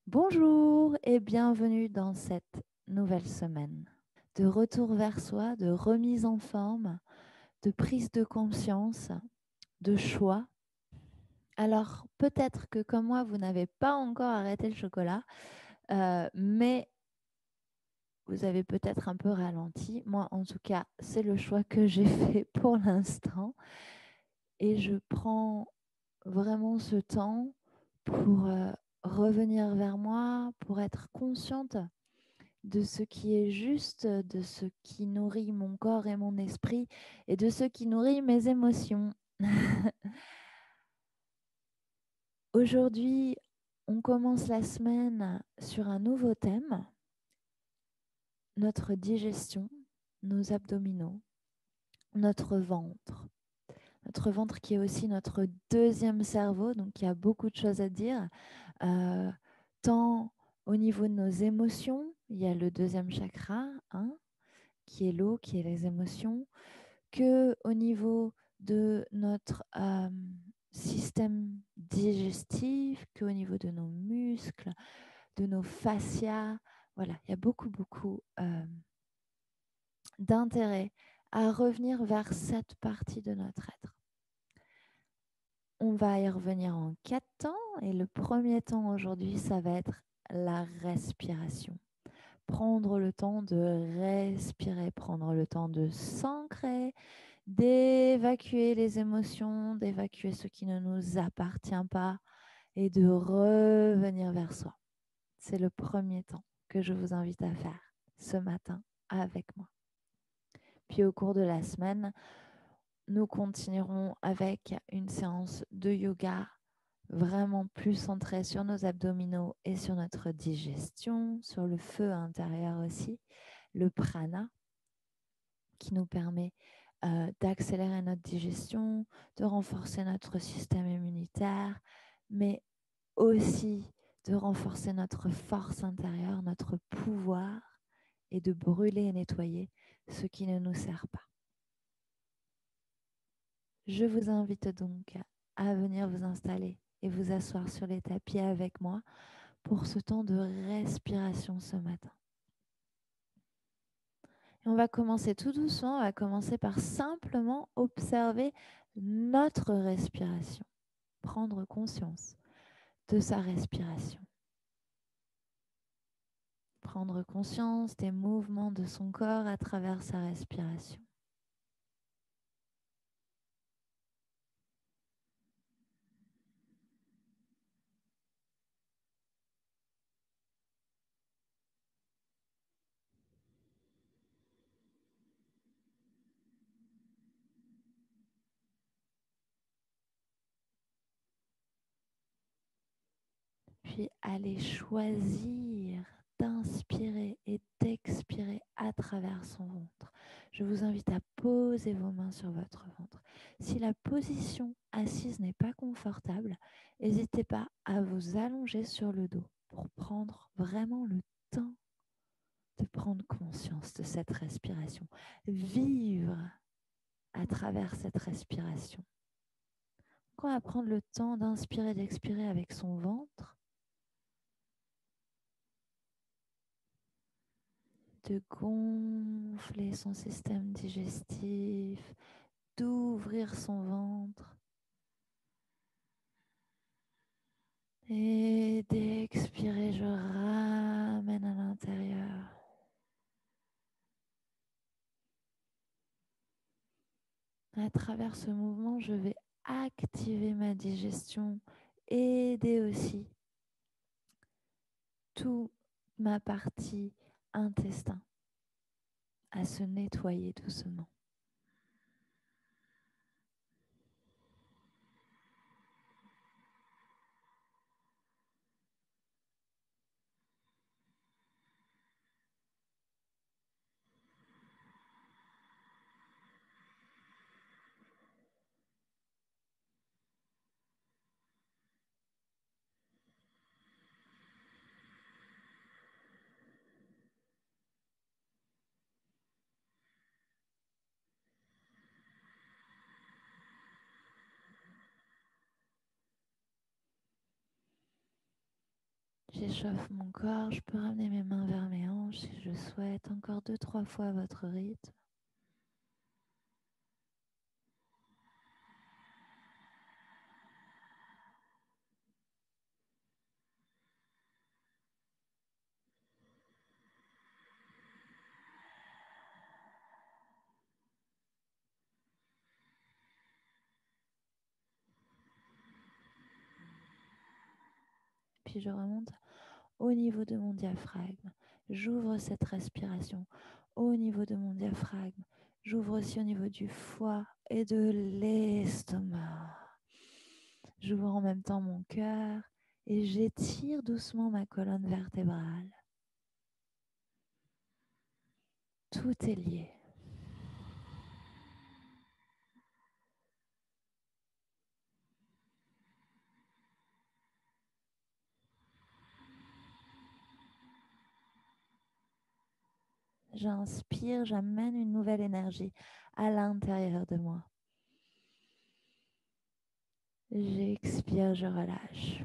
Bonjour et bienvenue dans cette nouvelle semaine de retour vers soi, de remise en forme, de prise de conscience, de choix. Alors peut-être que comme moi, vous n'avez pas encore arrêté le chocolat, mais vous avez peut-être un peu ralenti. Moi, en tout cas, c'est le choix que j'ai fait pour l'instant et je prends vraiment ce temps pour revenir vers moi, pour être consciente de ce qui est juste, de ce qui nourrit mon corps et mon esprit et de ce qui nourrit mes émotions. Aujourd'hui, on commence la semaine sur un nouveau thème, notre digestion, nos abdominaux, notre ventre. Notre ventre qui est aussi notre deuxième cerveau, donc il y a beaucoup de choses à dire, euh, tant au niveau de nos émotions, il y a le deuxième chakra, hein, qui est l'eau, qui est les émotions, que au niveau de notre système digestif, qu'au niveau de nos muscles, de nos fascias. Voilà, il y a beaucoup d'intérêt à revenir vers cette partie de notre être. On va y revenir en 4 temps et le premier temps aujourd'hui, ça va être la respiration. Prendre le temps de respirer, prendre le temps de s'ancrer, d'évacuer les émotions, d'évacuer ce qui ne nous appartient pas et de revenir vers soi. C'est le premier temps que je vous invite à faire ce matin avec moi. Puis au cours de la semaine, nous continuerons avec une séance de yoga vraiment plus centrée sur nos abdominaux et sur notre digestion, sur le feu intérieur aussi, le prana qui nous permet d'accélérer notre digestion, de renforcer notre système immunitaire, mais aussi de renforcer notre force intérieure, notre pouvoir et de brûler et nettoyer ce qui ne nous sert pas. Je vous invite donc à venir vous installer et vous asseoir sur les tapis avec moi pour ce temps de respiration ce matin. Et on va commencer tout doucement, on va commencer par simplement observer notre respiration, prendre conscience de sa respiration, prendre conscience des mouvements de son corps à travers sa respiration. Puis allez choisir d'inspirer et d'expirer à travers son ventre. Je vous invite à poser vos mains sur votre ventre. Si la position assise n'est pas confortable, n'hésitez pas à vous allonger sur le dos pour prendre vraiment le temps de prendre conscience de cette respiration. Vivre à travers cette respiration. Quand on va prendre le temps d'inspirer et d'expirer avec son ventre, de gonfler son système digestif, d'ouvrir son ventre et d'expirer, je ramène à l'intérieur. À travers ce mouvement, je vais activer ma digestion, aider aussi toute ma partie intestin à se nettoyer doucement. J'échauffe mon corps, je peux ramener mes mains vers mes hanches si je souhaite. Encore 2-3 fois à votre rythme. Puis je remonte au niveau de mon diaphragme. J'ouvre cette respiration au niveau de mon diaphragme. J'ouvre aussi au niveau du foie et de l'estomac. J'ouvre en même temps mon cœur et j'étire doucement ma colonne vertébrale. Tout est lié. J'inspire, j'amène une nouvelle énergie à l'intérieur de moi. J'expire, je relâche.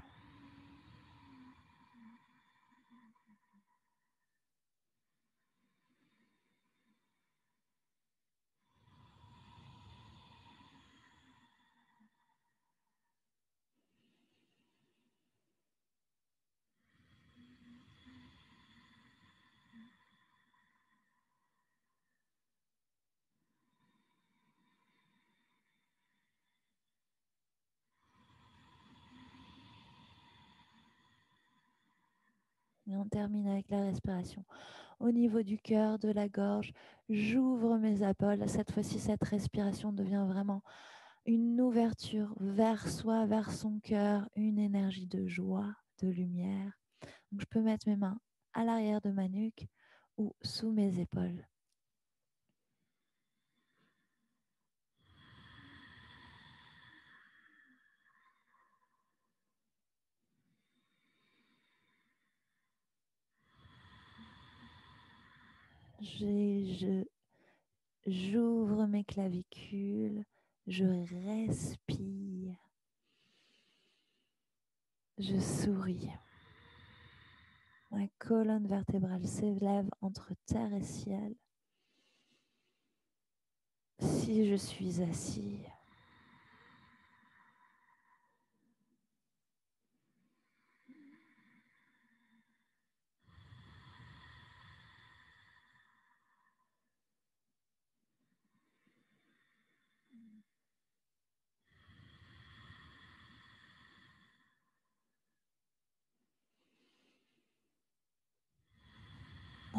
Et on termine avec la respiration. Au niveau du cœur, de la gorge, j'ouvre mes épaules. Cette fois-ci, cette respiration devient vraiment une ouverture vers soi, vers son cœur, une énergie de joie, de lumière. Donc, je peux mettre mes mains à l'arrière de ma nuque ou sous mes épaules. J'ouvre mes clavicules, je respire, je souris. Ma colonne vertébrale s'élève entre terre et ciel. Si je suis assis,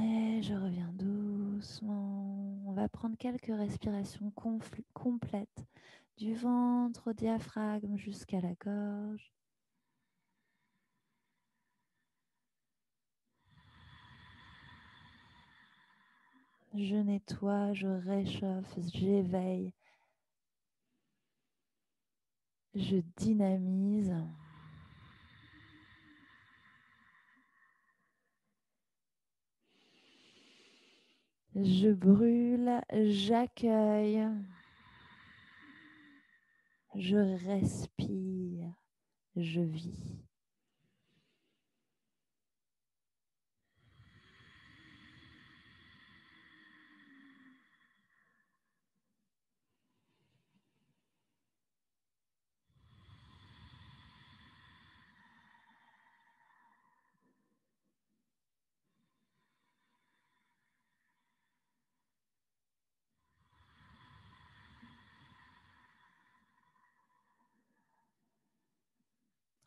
et je reviens doucement. On va prendre quelques respirations complètes du ventre au diaphragme jusqu'à la gorge. Je nettoie, je réchauffe, j'éveille, je dynamise. Je brûle, j'accueille, je respire, je vis.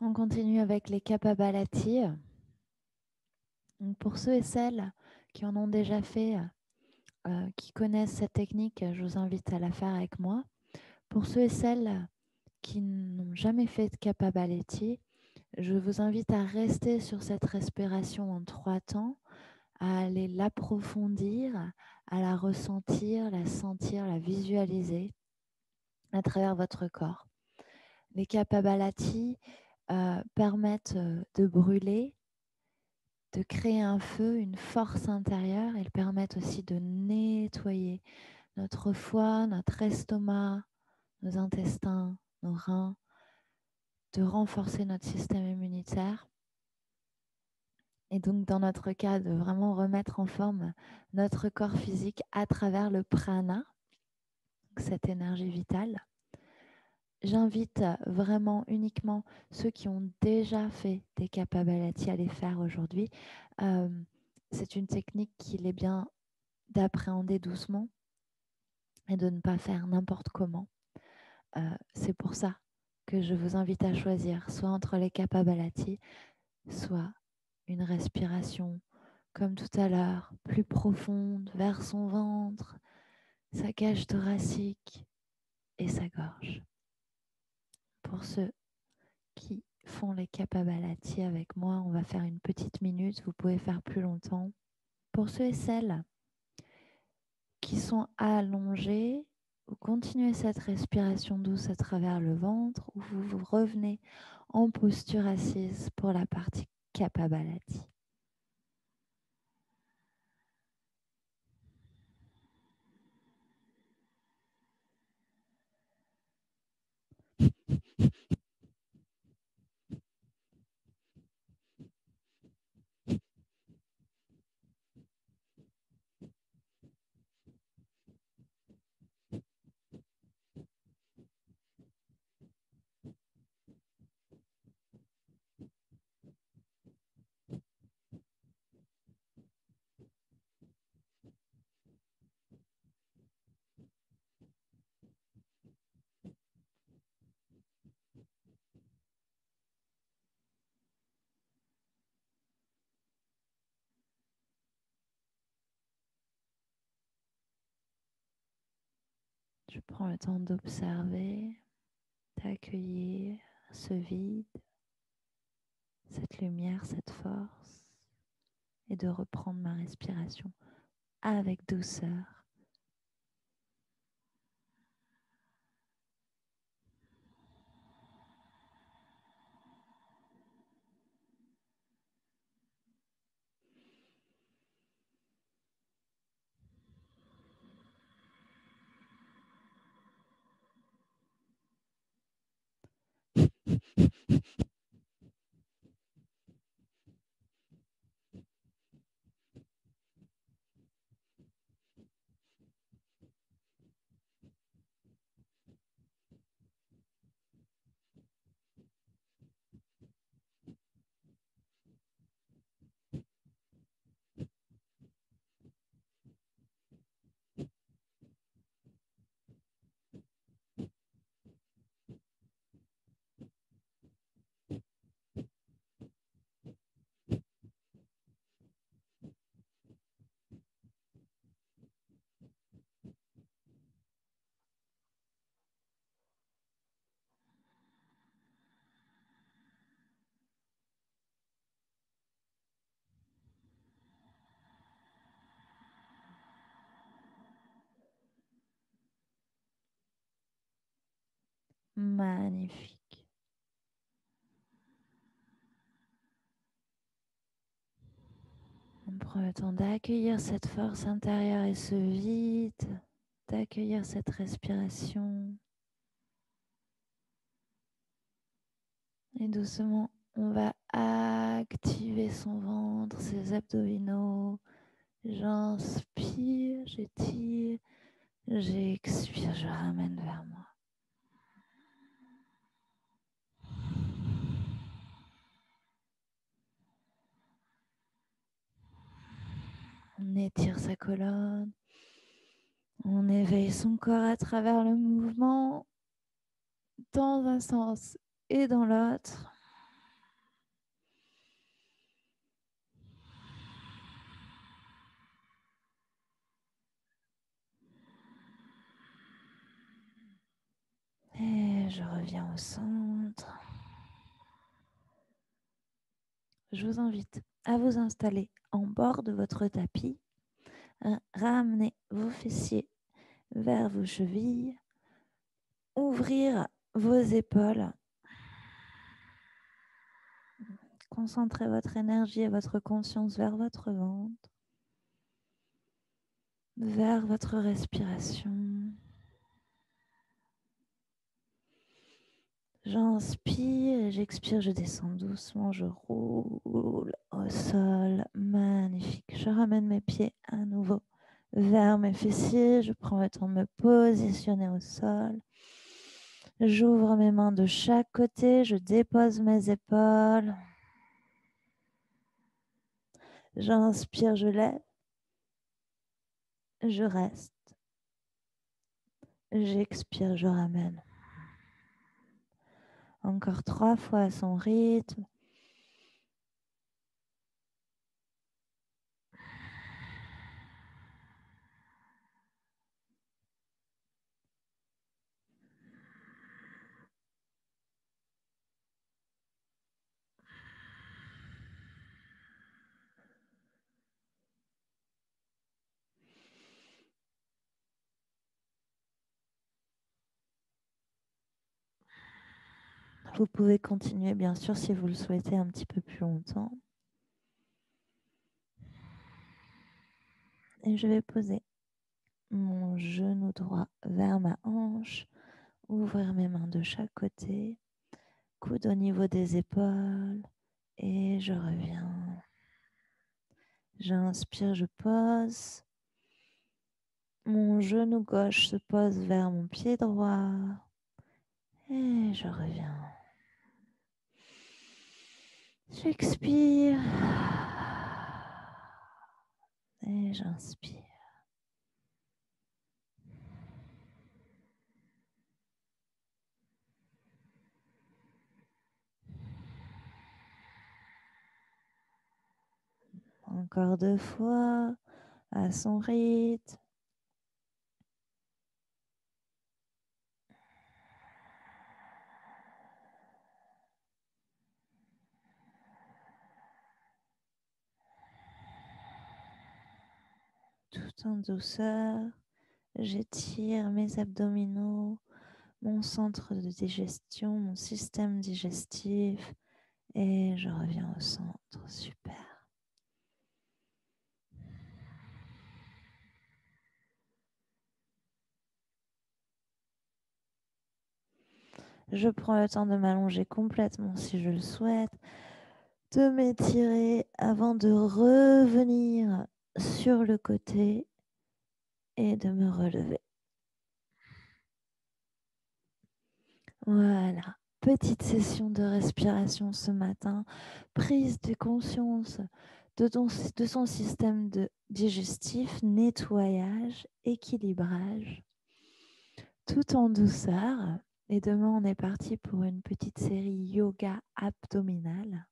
On continue avec les Kapalabhati. Donc pour ceux et celles qui en ont déjà fait, qui connaissent cette technique, je vous invite à la faire avec moi. Pour ceux et celles qui n'ont jamais fait de Kapalabhati, je vous invite à rester sur cette respiration en 3 temps, à aller l'approfondir, à la ressentir, la sentir, la visualiser à travers votre corps. Les Kapalabhati permettent de brûler, de créer un feu, une force intérieure. Elles permettent aussi de nettoyer notre foie, notre estomac, nos intestins, nos reins, de renforcer notre système immunitaire. Et donc, dans notre cas, de vraiment remettre en forme notre corps physique à travers le prana, cette énergie vitale. J'invite vraiment uniquement ceux qui ont déjà fait des Kapalabhati à les faire aujourd'hui. C'est une technique qu'il est bien d'appréhender doucement et de ne pas faire n'importe comment. C'est pour ça que je vous invite à choisir soit entre les Kapalabhati, soit une respiration comme tout à l'heure, plus profonde vers son ventre, sa cage thoracique et sa gorge. Pour ceux qui font les Kapalabhati avec moi, on va faire une petite minute, vous pouvez faire plus longtemps. Pour ceux et celles qui sont allongés, vous continuez cette respiration douce à travers le ventre ou vous revenez en posture assise pour la partie Kapalabhati. Je prends le temps d'observer, d'accueillir ce vide, cette lumière, cette force, et de reprendre ma respiration avec douceur. Magnifique. On prend le temps d'accueillir cette force intérieure et ce vide, d'accueillir cette respiration. Et doucement, on va activer son ventre, ses abdominaux. J'inspire, j'étire, j'expire, je ramène vers moi. On étire sa colonne. On éveille son corps à travers le mouvement dans un sens et dans l'autre. Et je reviens au centre. Je vous invite à vous installer en bord de votre tapis. Ramenez vos fessiers vers vos chevilles. Ouvrir vos épaules. Concentrez votre énergie et votre conscience vers votre ventre, vers votre respiration, J'inspire et j'expire, je descends doucement, je roule au sol. Magnifique. Je ramène mes pieds à nouveau vers mes fessiers. Je prends le temps de me positionner au sol. J'ouvre mes mains de chaque côté. Je dépose mes épaules. J'inspire, je lève. Je reste. J'expire, je ramène. Encore 3 fois à son rythme. Vous pouvez continuer, bien sûr, si vous le souhaitez, un petit peu plus longtemps. Et je vais poser mon genou droit vers ma hanche, ouvrir mes mains de chaque côté, coude au niveau des épaules, et je reviens. J'inspire, je pose. Mon genou gauche se pose vers mon pied droit, et je reviens. J'expire, et j'inspire. Encore 2 fois, à son rythme. Tout en douceur, j'étire mes abdominaux, mon centre de digestion, mon système digestif, et je reviens au centre. Super. Je prends le temps de m'allonger complètement si je le souhaite, de m'étirer avant de revenir sur le côté et de me relever. Voilà, petite session de respiration ce matin, prise de conscience de son système digestif, nettoyage, équilibrage, tout en douceur. Et demain, on est parti pour une petite série yoga abdominal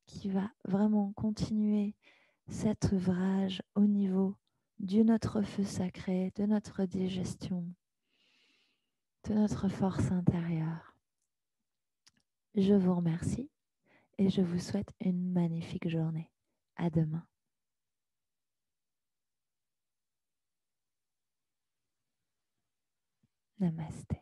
qui va vraiment continuer cet ouvrage au niveau de notre feu sacré, de notre digestion, de notre force intérieure. Je vous remercie et je vous souhaite une magnifique journée. À demain. Namasté.